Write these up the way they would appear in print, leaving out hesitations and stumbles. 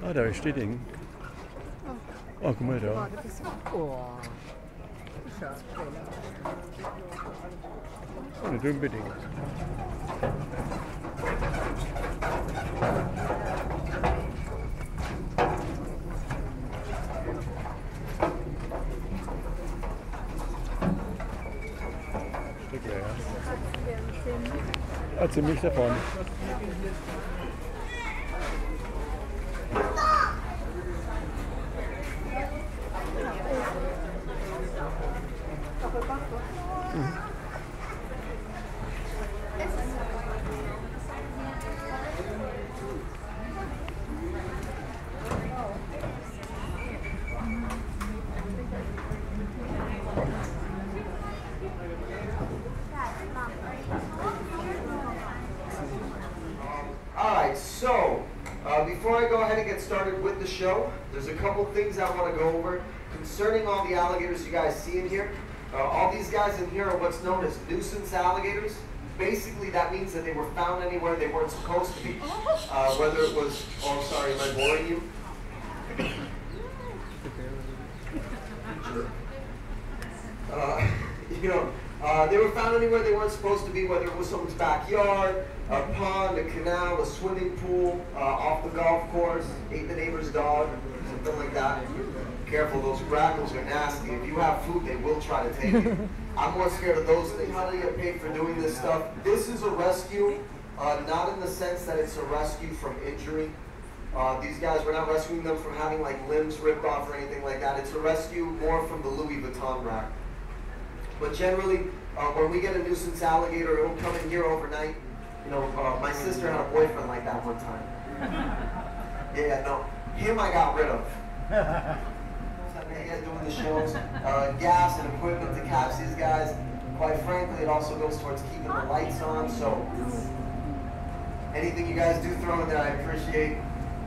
Ah, daar is dit ding. Oh, kom maar zo. Åh. Oh, een dumpeding. Stuk leer. Ah, ziemlich davon. Alright, so before I go ahead and get started with the show, there's a couple things I want to go over concerning all the alligators you guys see in here. All these guys in here are what's known as nuisance alligators. Basically, that means that they were found anywhere they weren't supposed to be. Whether it was, oh, sorry, am I boring you? They were found anywhere they weren't supposed to be, whether it was someone's backyard, a pond, a canal, a swimming pool, off the golf course, ate the neighbor's dog, something like that. Careful, those grackles are nasty. If you have food, they will try to take it. I'm more scared of those things. How do you get paid for doing this stuff? This is a rescue, not in the sense that it's a rescue from injury. These guys, we're not rescuing them from having like limbs ripped off or anything like that. It's a rescue more from the Louis Vuitton rack. But generally, when we get a nuisance alligator, it'll come in here overnight. You know, my sister had a boyfriend like that one time. Yeah, no, him I got rid of. You guys doing the shows, gas and equipment to catch these guys. Quite frankly, it also goes towards keeping the lights on. So anything you guys do throw in there, I appreciate.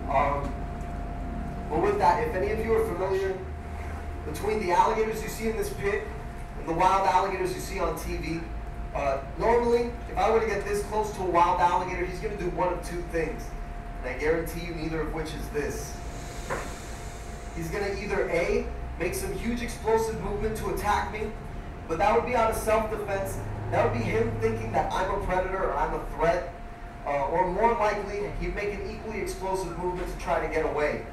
But with that, if any of you are familiar between the alligators you see in this pit and the wild alligators you see on TV, normally, if I were to get this close to a wild alligator, he's going to do one of two things. And I guarantee you neither of which is this. He's going to either A, make some huge explosive movement to attack me, but that would be out of self-defense. That would be him thinking that I'm a predator or I'm a threat. Or more likely, he'd make an equally explosive movement to try to get away.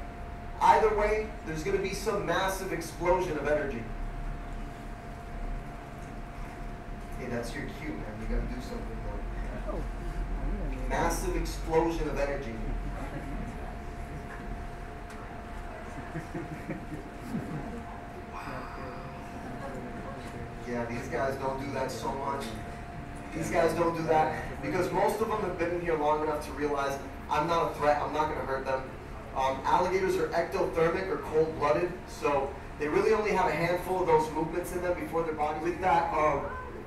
Either way, there's going to be some massive explosion of energy. Hey, that's your cue, man. You got to do something though. Massive explosion of energy. Yeah, these guys don't do that so much. These guys don't do that because most of them have been in here long enough to realize I'm not a threat, I'm not going to hurt them. Alligators are ectothermic or cold-blooded, so they really only have a handful of those movements in them before their body. With that,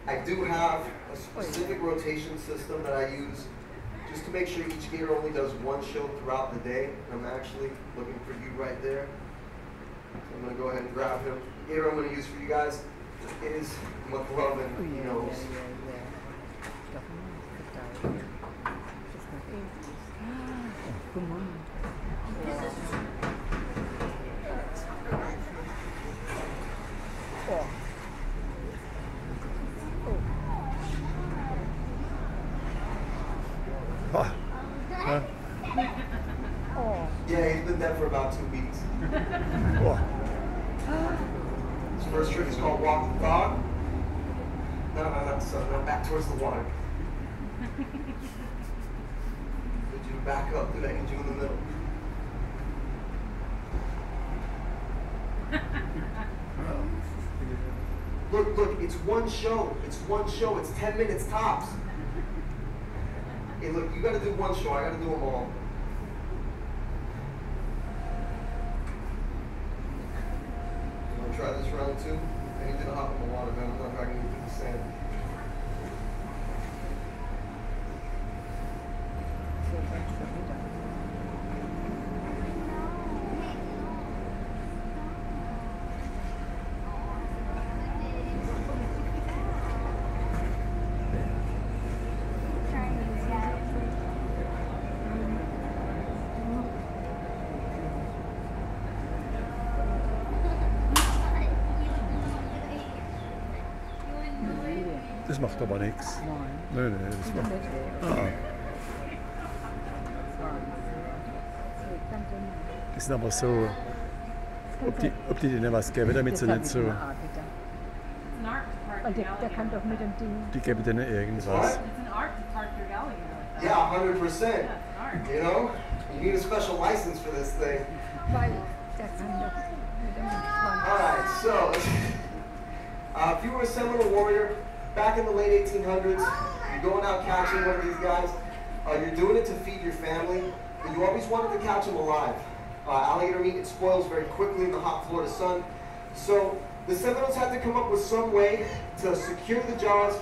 I do have a specific rotation system that I use just to make sure each gator only does one show throughout the day. I'm actually looking for you right there. So I'm going to go ahead and grab him. The gator I'm going to use for you guys is McLovin. He knows. Yeah, he's been dead for about 2 weeks. His first trick is called Walk the Dog. No, not so. No, back towards the water. I need you to back up. Dude, I need you in the middle. Look, it's one show. It's one show. It's 10 minutes tops. Hey, look, you gotta do one show. I gotta do them all. You wanna try this round too? I need you to hop in the water, man. I'm not dragging you through the sand. Das macht aber nichts. Nein, nein, das macht. Die sind aber so. Ob die denen was geben, damit sie nicht so. Der kann doch mit dem Ding. Die geben denen irgendwas. Yeah, 100%. You know, you need a special license for this thing. Weil der kann doch mit dem Schwanz. Alright, so if you were a Seminole warrior back in the late 1800s, you're going out catching one of these guys, you're doing it to feed your family, but you always wanted to catch them alive. Alligator meat, it spoils very quickly in the hot Florida sun. So the Seminoles had to come up with some way to secure the jaws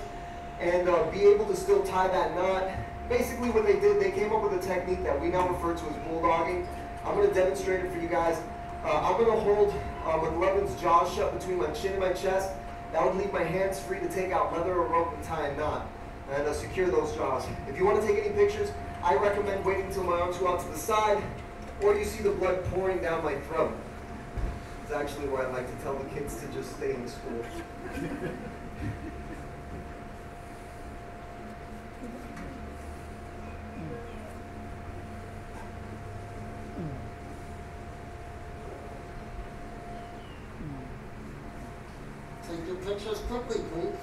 and be able to still tie that knot. Basically what they did, they came up with a technique that we now refer to as bulldogging. I'm going to demonstrate it for you guys. I'm going to hold McLovin's jaws shut between my chin and my chest. That would leave my hands free to take out leather or rope and tie a knot and secure those jaws. If you want to take any pictures, I recommend waiting until my arms go out to the side or you see the blood pouring down my throat. It's actually where I like to tell the kids to just stay in school. Take your pictures quickly, please.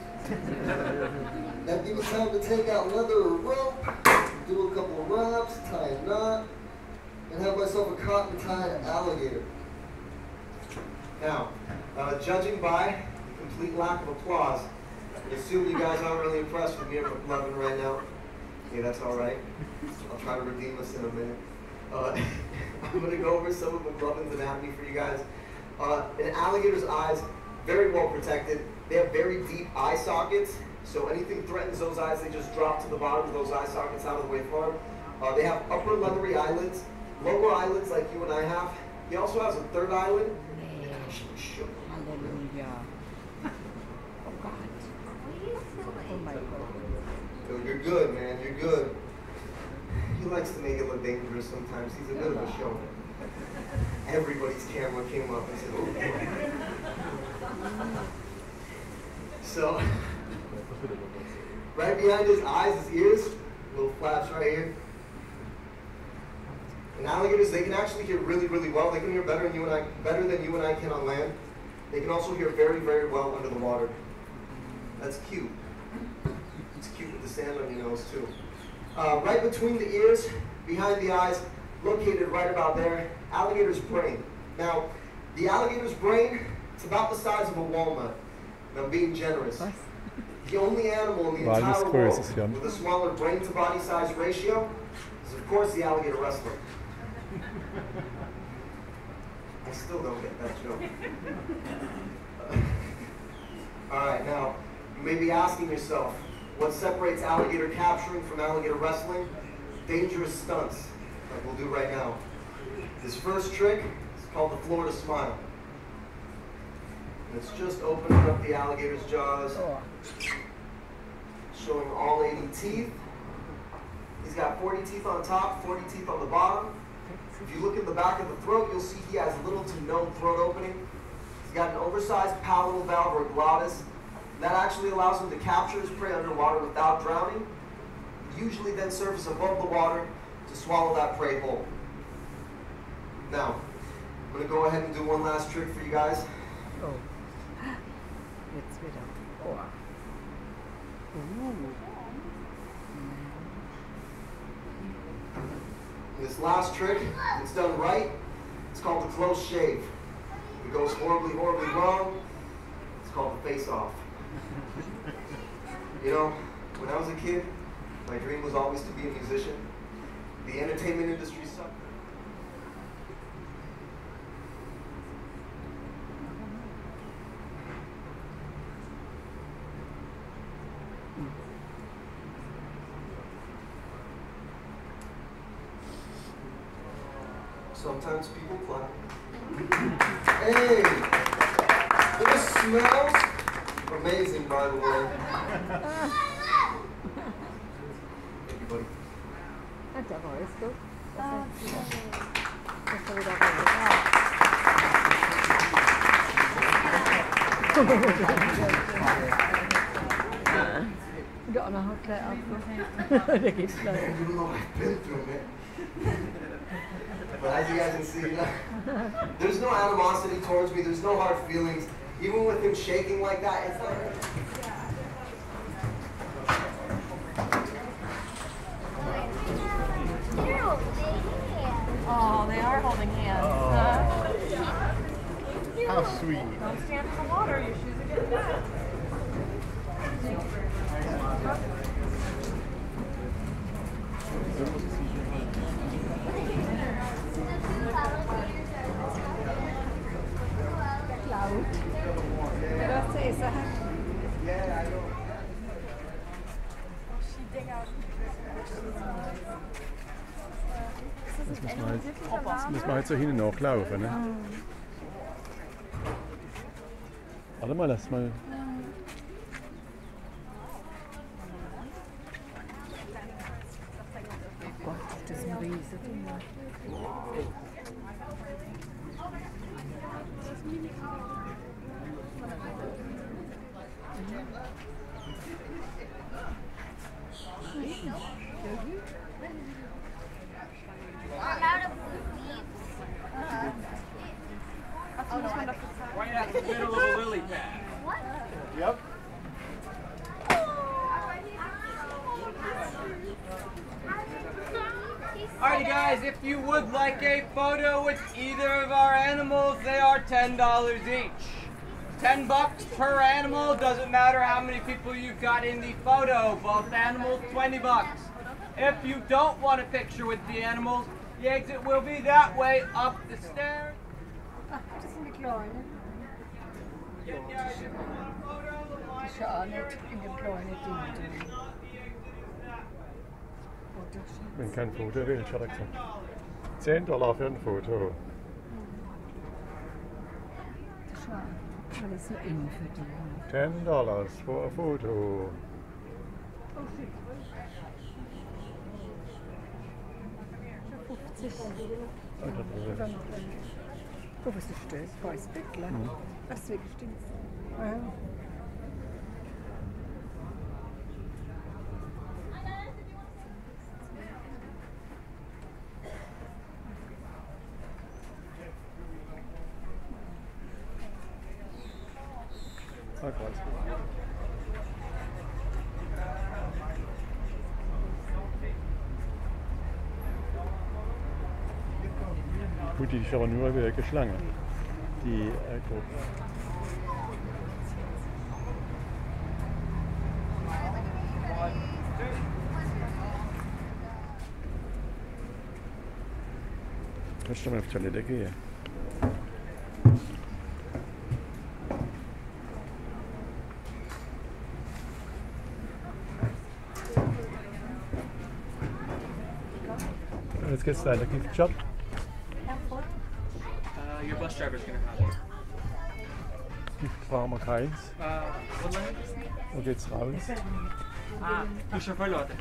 That gives me time to take out leather or rope, do a couple of wraps, tie a knot, and have myself a cotton tied alligator. Now, judging by the complete lack of applause, I assume you guys aren't really impressed with me or McLovin right now. Okay, that's all right. I'll try to redeem us in a minute. I'm going to go over some of McLovin's anatomy for you guys. An alligator's eyes, very well protected. They have very deep eye sockets, so anything threatens those eyes, they just drop to the bottom of those eye sockets out of the way for them. They have upper leathery eyelids, lower eyelids like you and I have. He also has a third eyelid. Hallelujah. Oh God. Oh my God. You're good, man. You're good. He likes to make it look dangerous sometimes. He's a bit of a showman. Everybody's camera came up and said, "Okay." So, right behind his eyes, his ears, little flaps right here. And alligators, they can actually hear really, really well. They can hear better than you and I can on land. They can also hear very, very well under the water. That's cute. It's cute with the sand on your nose too. Right between the ears, behind the eyes, located right about there, alligator's brain. Now, the alligator's brain, it's about the size of a walnut. And I'm being generous. The only animal in the entire world with a smaller brain to body size ratio is, of course, the alligator wrestler. I still don't get that joke. Alright, now, you may be asking yourself, what separates alligator capturing from alligator wrestling? Dangerous stunts, like we'll do right now. This first trick is called the Florida Smile. And it's just opening up the alligator's jaws, showing all 80 teeth. He's got 40 teeth on top, 40 teeth on the bottom. If you look at the back of the throat, you'll see he has little to no throat opening. He's got an oversized palatal valve or glottis. That actually allows him to capture his prey underwater without drowning. Usually then surface above the water to swallow that prey whole. Now, I'm going to go ahead and do one last trick for you guys. Oh. Jetzt wieder. Oh. This last trick, if it's done right, it's called the close shave. If it goes horribly, horribly wrong, it's called the face-off. You know, when I was a kid, my dream was always to be a musician. The entertainment industry sucked. Sometimes people clap. Hey! This smells amazing, by the way. Thank you, buddy. Hat der Reus, du? Das ist wieder Ja, man har kläder på. Det gibt's kläder. You don't know I've been through it. But as you guys can see, there's no animosity towards me. There's no hard feelings. Even with him shaking like that, it's not. Oh, they are holding hands. How sweet. Don't stand in the water. Your shoes are getting wet. Yeah, I know. Das müssen wir jetzt so hinten nachlaufen. Ne? Warte mal, lass mal. Oh Gott, das ist ein Riesending. Right out in the middle of a lily pad. Yep. Alrighty guys, if you would like a photo with either of our animals, they are $10 each. $10 per animal, doesn't matter how many people you've got in the photo. Both animals, $20. If you don't want a picture with the animals, the exit will be that way up the stairs. Das ist eine kleine. Guys, if you want a photo, the line Ich schaue nicht in dem kleinen Ding. Wenn kein Foto willst, hat er gesagt. $10 für ein Foto. Das war alles so eng für die. $10 für ein Foto. Oh, was ist das? Weißbäckler. Das ist wirklich stinkt. Ja. Ah, krass. Gut, die ist aber nur wieder geschlagen. Die Gruppe. Kannst du mal auf die Toilette gehen? Let's get started. Gift shop. your bus driver's gonna have it. Gift brauchen wir keins. What line? Wo geht's raus? Du chauffeur Leute.